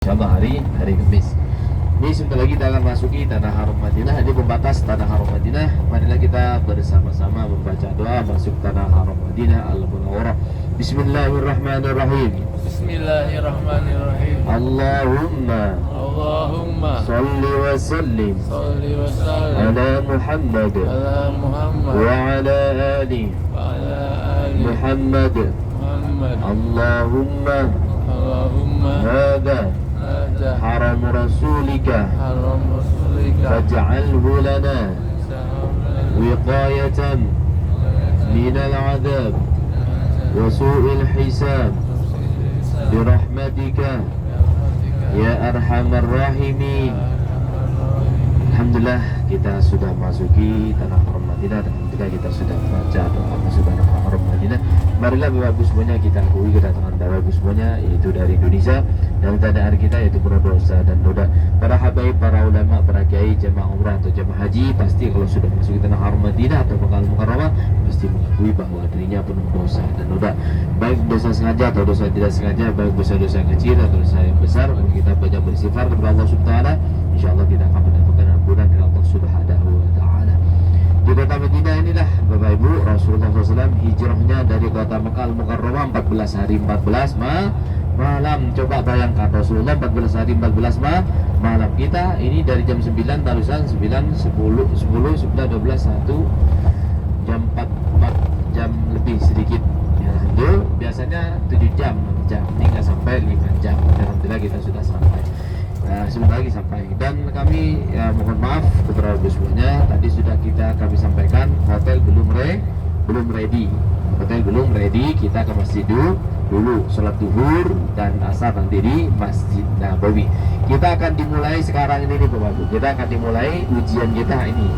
Insyaallah hari Kamis. Ini sebentar lagi kita akan masuki tanah haram Madinah. Ini pembatas tanah haram Madinah. Marilah kita bersama-sama membaca doa masuk tanah haram Madinah al-Munawwarah. Bismillahirrahmanirrahim. Bismillahirrahmanirrahim. Allahumma salli wa sallim ala Muhammad ala Muhammad wa ala ali wa ala ali Muhammad. Muhammad. Allahumma Allahumma hada hada haram rasulika haram rasulika faj'alhu lana wiqayatan min al-'adab wa su'il hisab birahmatika ya arhamar rahimin. Alhamdulillah kita sudah masuki tanah haram Madinah dan ketika kita sudah baca doa masuk tanah haram Madinah, marilah Bapak Ibu semuanya kita akui kedatangan Bapak Ibu semuanya yaitu dari Indonesia dan keadaan kita yaitu berdosa dan noda. Para habaib, para ulama, para kiai, jemaah umrah atau jemaah haji pasti kalau sudah masuk ke tanah haram Madinah atau Makkah Mukarramah pasti mengakui bahwa dirinya penuh dosa dan noda, baik dosa sengaja atau dosa tidak sengaja, baik dosa-dosa kecil atau dosa yang besar. Kalau kita banyak beristighfar kepada Allah Subhanahu wa taala, insyaallah kita akan mendapatkan ampunan dari Allah Subhanahu wa taala. Di kota Madinah inilah Bapak Ibu Rasulullah SAW hijrahnya dari kota Makkah Mukarramah 14 hari 14 malam. Coba bayangkan Rasulullah 14 hari 14 malam. Kita ini dari jam 9 tarusan 9, 10, 11, 12, 1 jam 4 jam lebih sedikit ya, itu biasanya 7 jam ini nggak sampai 5 jam. Alhamdulillah kita sudah sampai. Nah, sebentar lagi sampai dan kami ya, mohon maaf kepada ibu semuanya, tadi sudah kami sampaikan hotel belum ready. Hotel belum ready, kita ke masjid dulu sholat zuhur dan asar nanti di Masjid Nabawi. Kita akan dimulai sekarang ini nih Bapak Ibu. Kita akan dimulai ujian kita ini.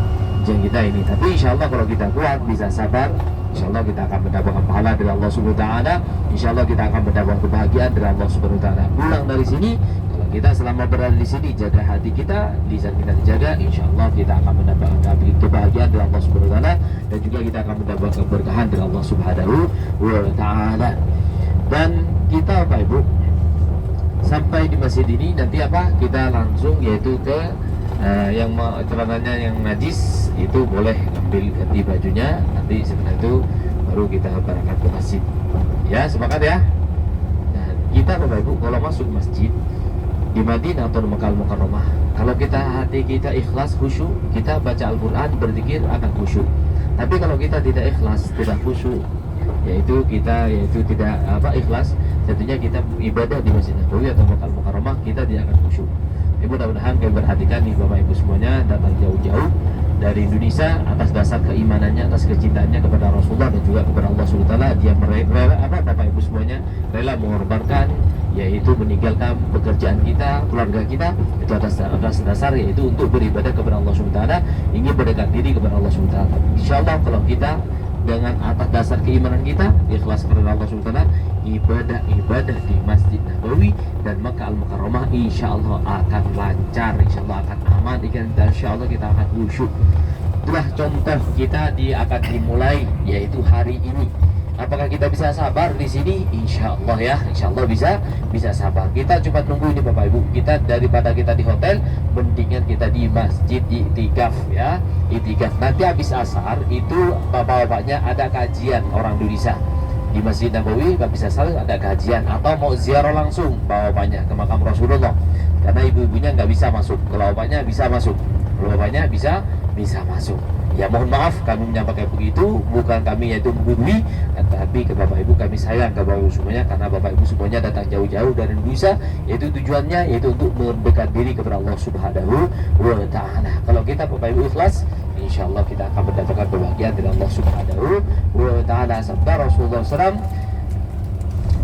Tapi insya Allah kalau kita kuat bisa sabar, insya Allah kita akan mendapatkan pahala dari Allah Subhanahu wa taala. Insya Allah kita akan mendapatkan kebahagiaan dari Allah Subhanahu wa taala. Pulang dari sini, kalau kita selama berada di sini jaga hati kita, lisan kita dijaga, insya Allah kita akan mendapatkan kebahagiaan dari Allah Subhanahu wa taala dan juga kita akan mendapatkan keberkahan dari Allah Subhanahu wa taala. Dan kita Bapak Ibu sampai di masjid ini nanti kita langsung yaitu ke yang celananya yang najis itu boleh ambil ganti bajunya, nanti setelah itu baru kita berangkat ke masjid ya, sepakat ya. Dan kita Bapak Ibu kalau masuk masjid di Madinah atau Makkah Mukarramah, kalau kita hati kita ikhlas khusyuk, kita baca Al-Quran berzikir akan khusyuk. Tapi kalau kita tidak ikhlas, tidak khusyuk, yaitu tidak ikhlas, tentunya kita ibadah di Masjid Nabawi atau Makkah Mukarramah kita tidak akan khusyuk. Mudah-mudahan kami perhatikan nih Bapak Ibu semuanya datang jauh-jauh dari Indonesia atas dasar keimanannya, atas kecintaannya kepada Rasulullah dan juga kepada Allah Subhanahu wa taala. Dia rela Bapak Ibu semuanya rela mengorbankan, yaitu meninggalkan pekerjaan kita, keluarga kita itu atas dasar yaitu untuk beribadah kepada Allah Subhanahu wa taala, ingin berdekat diri kepada Allah Subhanahu wa taala. Insyaallah kalau kita dengan atas dasar keimanan kita ikhlas kepada Allah Subhanahu wa taala, ibadah di Masjid Nabawi dan Makkah Al-Mukarramah insyaallah akan lancar, insyaallah akan aman, dan insyaallah kita akan khusyuk. Itulah contoh kita akan dimulai yaitu hari ini. Apakah kita bisa sabar di sini? Insyaallah ya, insyaallah bisa sabar. Kita cuma tunggu ini Bapak Ibu. Kita daripada kita di hotel, mendingan kita di masjid i'tikaf ya. I'tikaf. Nanti habis asar itu bapak-bapaknya ada kajian orang Indonesia di Masjid Nabawi. Habis asar ada kajian atau mau ziarah langsung bapak-bapaknya ke makam Rasulullah. Karena ibu-ibunya nggak bisa masuk, kalau bapaknya bisa masuk. Kalau bapaknya bisa masuk. Ya mohon maaf kami menyampaikan begitu, bukan kami yaitu menggurui, tapi ke Bapak Ibu kami sayang ke Bapak Ibu semuanya, karena Bapak Ibu semuanya datang jauh-jauh dari Indonesia, yaitu tujuannya yaitu untuk mendekat diri kepada Allah Subhanahu wa taala. Kalau kita Bapak Ibu ikhlas, insyaallah kita akan mendapatkan kebahagiaan dari Allah Subhanahu wa taala. Sabda Rasulullah SAW,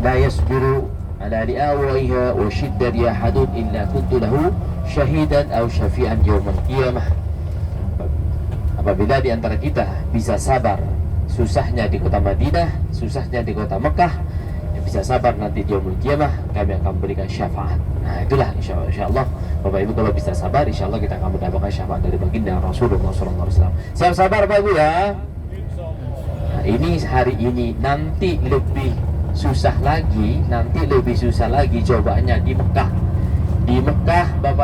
la yasbiru ala li'awaiha wa shiddati ahadun illa kuntu lahu syahidan aw syafi'an yawmal qiyamah. Apabila di antara kita bisa sabar susahnya di kota Madinah, susahnya di kota Mekah, bisa sabar nanti di yaumul qiyamah, kami akan memberikan syafaat. Nah itulah insyaallah Bapak Ibu kalau bisa sabar, insyaallah kita akan mendapatkan syafaat dari baginda Rasulullah SAW. Siap sabar Bapak Ibu ya. Nah, ini hari ini, nanti lebih susah lagi cobaannya di Mekah.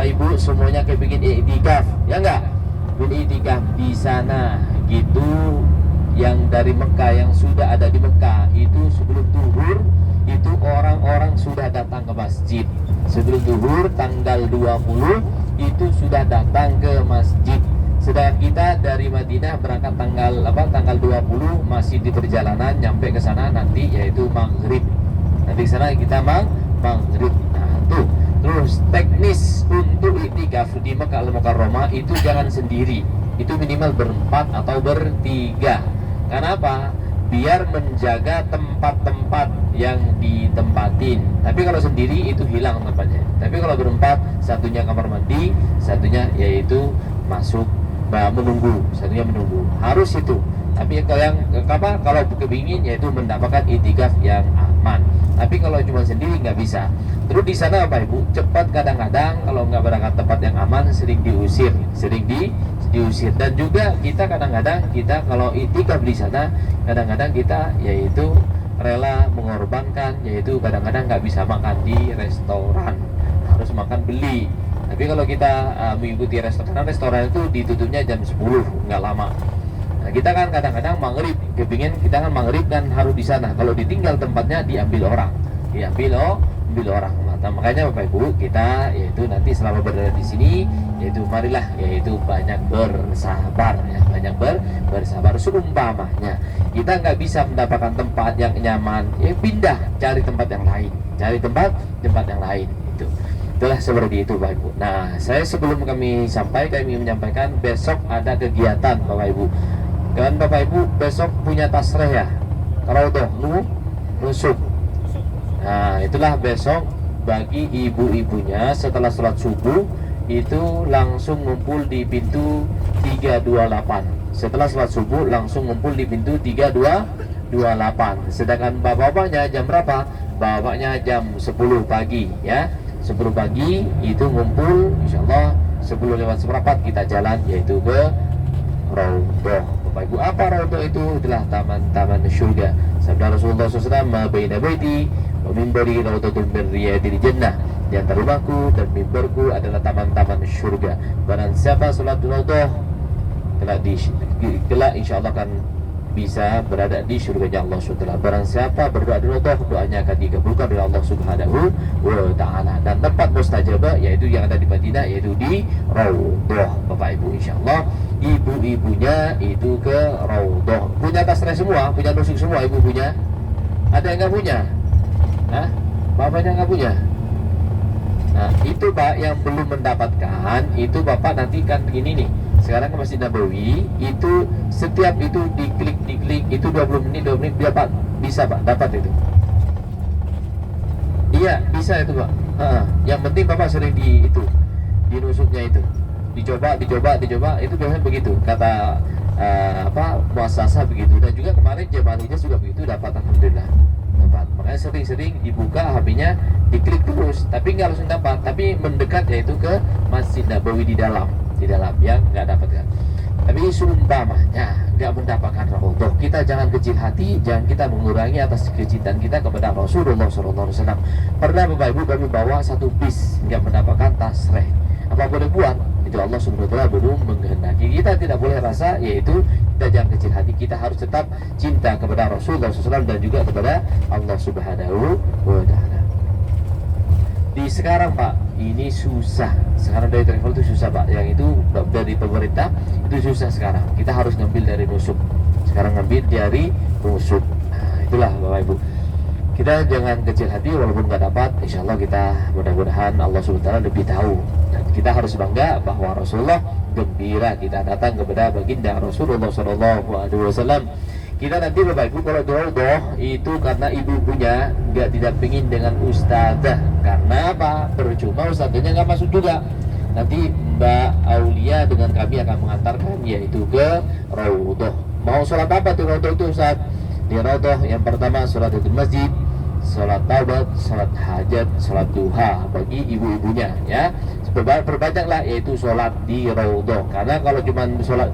Bapak Ibu semuanya kepingin iktikaf, ya enggak? Iktikaf di sana gitu. Yang dari Mekah, yang sudah ada di Mekah itu sebelum zuhur itu orang-orang sudah datang ke masjid. Sebelum zuhur tanggal 20 itu sudah datang ke masjid. Sedangkan kita dari Madinah berangkat tanggal 20 masih di perjalanan, nyampe ke sana nanti yaitu maghrib. Nanti ke sana kita maghrib. Nah, tuh. Terus teknis untuk iktikaf di Mekah Al-Mukarramah itu jangan sendiri. Itu minimal berempat atau bertiga. Kenapa? Biar menjaga tempat-tempat yang ditempatin. Tapi kalau sendiri itu hilang tempatnya. Tapi kalau berempat, satunya kamar mandi, satunya yaitu masuk menunggu, satunya menunggu. Harus itu. Tapi kalau kepingin yaitu mendapatkan iktikaf yang aman. Tapi kalau cuma sendiri nggak bisa. Terus di sana Bapak Ibu cepat kadang-kadang kalau nggak berangkat tempat yang aman sering diusir, diusir. Dan juga kita kadang-kadang kita kalau iktikaf di sana kadang-kadang kita yaitu rela mengorbankan, yaitu kadang-kadang nggak bisa makan di restoran, harus makan beli. Tapi kalau kita mengikuti restoran itu ditutupnya jam 10, nggak lama. Nah, kita kan kadang-kadang maghrib, kita kan maghrib kan harus di sana. Kalau ditinggal tempatnya diambil orang. Nah, makanya Bapak Ibu kita yaitu nanti selama berada di sini yaitu marilah yaitu banyak bersabar ya, bersabar. Seumpamanya kita nggak bisa mendapatkan tempat yang nyaman, ya pindah cari tempat yang lain, itu. Itulah seperti itu Bapak Ibu. Nah, saya sebelum kami menyampaikan besok ada kegiatan Bapak Ibu. Dan Bapak Ibu besok punya tasreh ya, Raudhah Nusuk. Nah, itulah besok bagi ibu-ibunya setelah sholat subuh itu langsung ngumpul di pintu 328. Setelah sholat subuh langsung ngumpul di pintu 328. Sedangkan bapak-bapaknya jam berapa? Bapaknya jam 10 pagi ya. 10 pagi itu ngumpul, insyaallah 10 lewat seperempat kita jalan yaitu ke Raudhah. Bapak Ibu, apa Raudhah itu? Itulah taman-taman surga. Sabda Rasulullah SAW, "Ma baina baiti wa minbari raudhatun min riyadil jannah." Di antara rumahku dan mimbarku adalah taman-taman surga. Barang siapa salat di Raudhah, kelak insyaallah akan bisa berada di surganya Allah SWT. Barang siapa berdoa di Raudhah, doanya akan dikabulkan oleh Allah Subhanahu wa Ta'ala. Dan tempat mustajabah yaitu yang ada di Madinah yaitu di Raudhah Bapak Ibu, insyaallah ibu-ibunya itu ke Raudhah. Punya tasreh semua, punya nusuk semua ibu punya. Ada yang nggak punya? Hah? Bapaknya nggak punya? Nah, itu Pak yang belum mendapatkan, itu Bapak nanti kan begini nih. Sekarang ke Masjid Nabawi itu setiap itu diklik itu 20 menit dapat, bisa Pak, dapat itu. Iya, bisa itu Pak. Yang penting Bapak sering di nusuknya itu. Dicoba itu biasanya begitu kata muasasah begitu. Dan juga kemarin jemaah hijaz juga begitu, dapat alhamdulillah. Makanya sering-sering dibuka HP-nya, diklik terus, tapi nggak langsung dapat, tapi mendekat yaitu ke Masjid Nabawi di dalam yang nggak dapat kan. Tapi seumpamanya nggak mendapatkan Raudhah, kita jangan kecil hati, jangan kita mengurangi atas kecintaan kita kepada Rasulullah SAW. Pernah Bapak Ibu kami bawa satu bis nggak mendapatkan tasreh, apa boleh buat? Itu Allah Subhanahu wa Ta'ala belum menghendaki. Kita tidak boleh rasa, yaitu kita jangan kecil hati, kita harus tetap cinta kepada Rasulullah SAW dan juga kepada Allah Subhanahu wa Ta'ala. Di sekarang Pak, ini susah. Sekarang dari travel itu susah Pak. Yang itu dari pemerintah itu susah sekarang. Kita harus ngambil dari nusuk. Sekarang ngambil dari nusuk. Nah, itulah Bapak Ibu. Kita jangan kecil hati walaupun nggak dapat. Insya Allah kita mudah-mudahan Allah SWT lebih tahu. Dan kita harus bangga bahwa Rasulullah gembira kita datang kepada baginda Rasulullah SAW. Kita nanti Bapak Ibu kalau di Raudhah itu karena ibu-ibunya tidak pingin dengan ustazah. Karena apa? Percuma ustazahnya nggak masuk juga. Nanti Mbak Aulia dengan kami akan mengantarkan yaitu ke Raudhah. Mau sholat apa tuh Raudhah itu Ustaz? Di Raudhah yang pertama sholatul masjid, sholat taubat, sholat hajat, sholat duha bagi ibu-ibunya ya. Perbanyaklah yaitu sholat di Raudhah. Karena kalau cuma sholat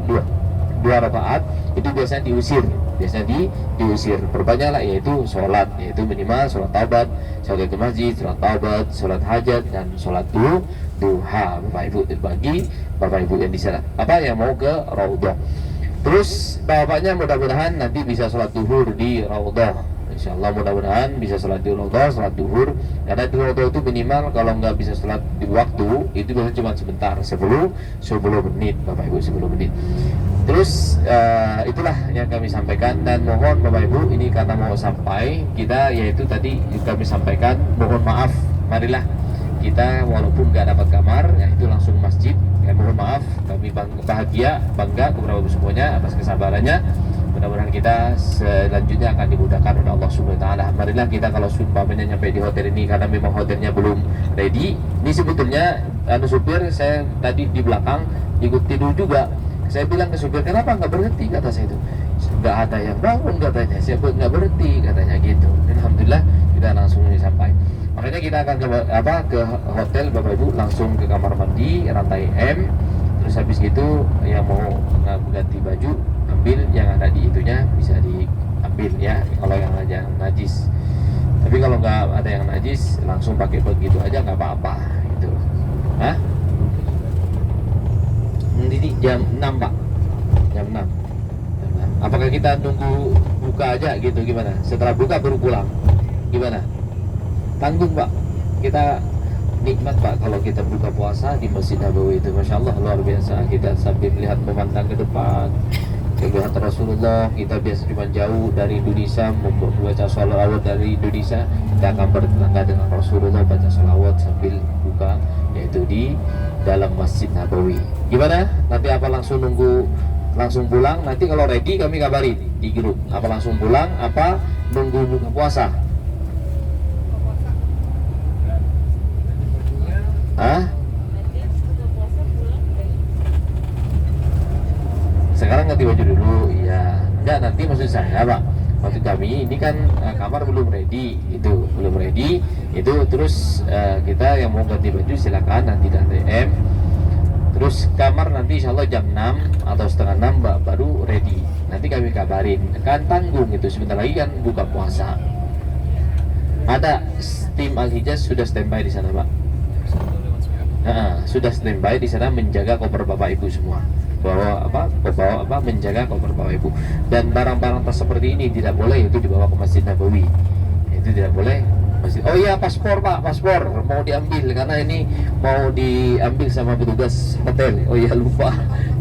dua rakaat itu biasanya diusir biasanya diusir. Perbanyaklah yaitu sholat, yaitu minimal sholat taubat, sholat ke masjid, sholat taubat, sholat hajat, dan sholat duha. Bapak Ibu, bagi Bapak Ibu yang di sana yang mau ke Raudhah. Terus bapaknya mudah-mudahan nanti bisa sholat duhur di Raudhah. Insyaallah mudah-mudahan bisa sholat di Raudhah, sholat duhur. Karena di Raudhah itu minimal kalau nggak bisa sholat di waktu itu biasanya cuma sebentar, 10 menit Bapak Ibu, 10 menit. Terus itulah yang kami sampaikan, dan mohon Bapak Ibu ini karena mau sampai kita, yaitu tadi kami sampaikan, mohon maaf, marilah kita walaupun nggak dapat kamar, yaitu langsung masjid. Ya, mohon maaf, kami bangga kepada Bapak semuanya atas kesabarannya. Mudah-mudahan kita selanjutnya akan dimudahkan oleh Allah Subhanahu wa taala. Marilah kita kalau umpamanya nyampe di hotel ini karena memang hotelnya belum ready. Ini sebetulnya supir saya tadi di belakang ikut tidur juga. Saya bilang ke supir, kenapa nggak berhenti, kata saya itu. Nggak ada yang bangun katanya, saya nggak berhenti katanya gitu. Dan alhamdulillah kita langsung sampai. Makanya kita akan ke hotel Bapak Ibu, langsung ke kamar mandi rantai M. Terus habis itu yang mau ganti baju ambil, yang ada di itunya bisa diambil ya, kalau yang aja najis. Tapi kalau nggak ada yang najis langsung pakai begitu aja nggak apa-apa gitu. Hah? Ini jam 6 Pak, jam 6. Apakah kita tunggu buka aja gitu, gimana? Setelah buka baru pulang, gimana? Tanggung Pak, kita nikmat Pak kalau kita buka puasa di Masjid Nabawi itu, Masya Allah luar biasa. Kita sambil melihat memandang ke depan, melihat Rasulullah. Kita biasa cuma jauh dari Indonesia, membaca sholawat dari Indonesia, kita akan bertetangga dengan Rasulullah, baca sholawat sambil buka, yaitu di dalam Masjid Nabawi. Gimana? Nanti apa langsung nunggu langsung pulang? Nanti kalau ready kami kabarin di grup. Apa langsung pulang? Apa nunggu buka puasa? Hah? Sekarang ganti baju dulu, iya. Enggak, nanti maksud saya Pak, maksud kami ini kan kamar belum ready, itu terus kita yang mau ganti baju silakan nanti dari M. Terus kamar nanti insya Allah jam 6 atau setengah 6 Mbak, baru ready. Nanti kami kabarin, kan tanggung itu sebentar lagi kan buka puasa. Ada tim Al-Hijaz sudah standby di sana Pak. Sudah standby di sana menjaga koper Bapak Ibu semua. Menjaga koper Bapak Ibu. Dan barang-barang tas seperti ini tidak boleh itu dibawa ke Masjid Nabawi. Itu tidak boleh. Oh iya, paspor Pak, paspor mau diambil karena ini mau diambil sama petugas hotel. Oh iya lupa.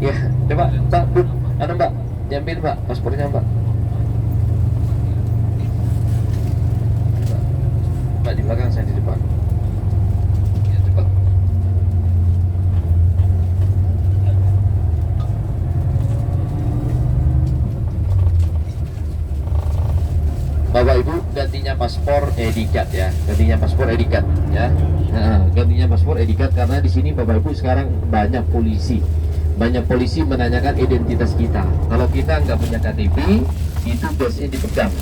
Ya, coba Mbak, Mbak, diambil Mbak paspornya Mbak. Mbak di belakang, saya di depan. Bapak Ibu, gantinya paspor edikat ya, gantinya paspor edikat ya. Gantinya paspor edikat karena di sini Bapak Ibu sekarang banyak polisi menanyakan identitas kita. Kalau kita nggak punya KTP itu biasanya dipegang.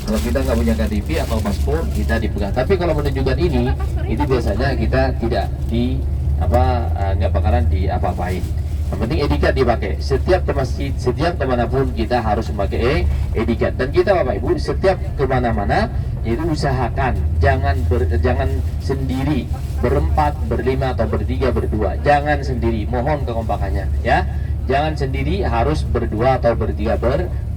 Kalau kita nggak punya KTP atau paspor kita dipegang. Tapi kalau menunjukkan ini, itu biasanya kita tidak nggak bakalan diapa-apain. Yang penting edikat dipakai. Setiap ke masjid, setiap kemanapun kita harus memakai edikat. Dan kita Bapak Ibu setiap kemana-mana itu usahakan jangan sendiri, berempat, berlima atau bertiga, berdua. Jangan sendiri, mohon kekompakannya ya. Jangan sendiri, harus berdua atau bertiga,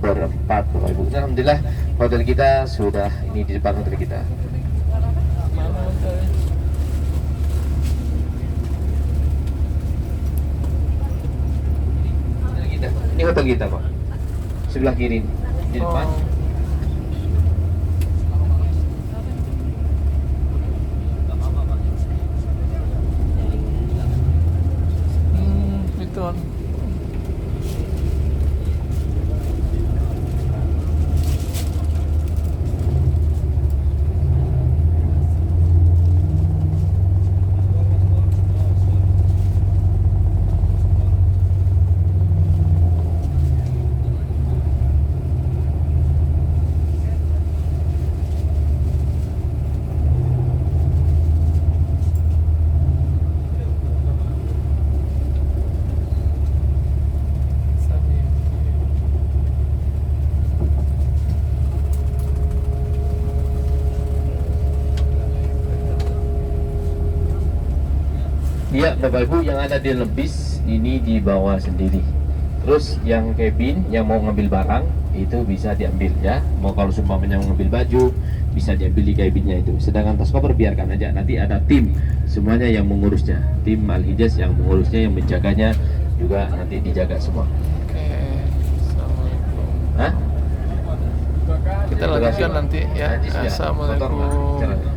berempat Bapak Ibu. Alhamdulillah hotel kita sudah ini di depan hotel kita. Ini hotel kita Pak, sebelah kiri di depan. Betul. Iya, Bapak Ibu, yang ada di dalam bis ini dibawa sendiri. Terus yang cabin yang mau ngambil barang itu bisa diambil ya. Mau kalau sumpamanya mau ngambil baju bisa diambil di cabinnya itu. Sedangkan tas koper biarkan aja, nanti ada tim semuanya yang mengurusnya. Tim Al-Hijaz yang mengurusnya, yang menjaganya juga nanti dijaga semua. Oke. Assalamualaikum. Hah? Kita lanjutkan nanti ya. Najis ya? Assalamualaikum. Kotor lah.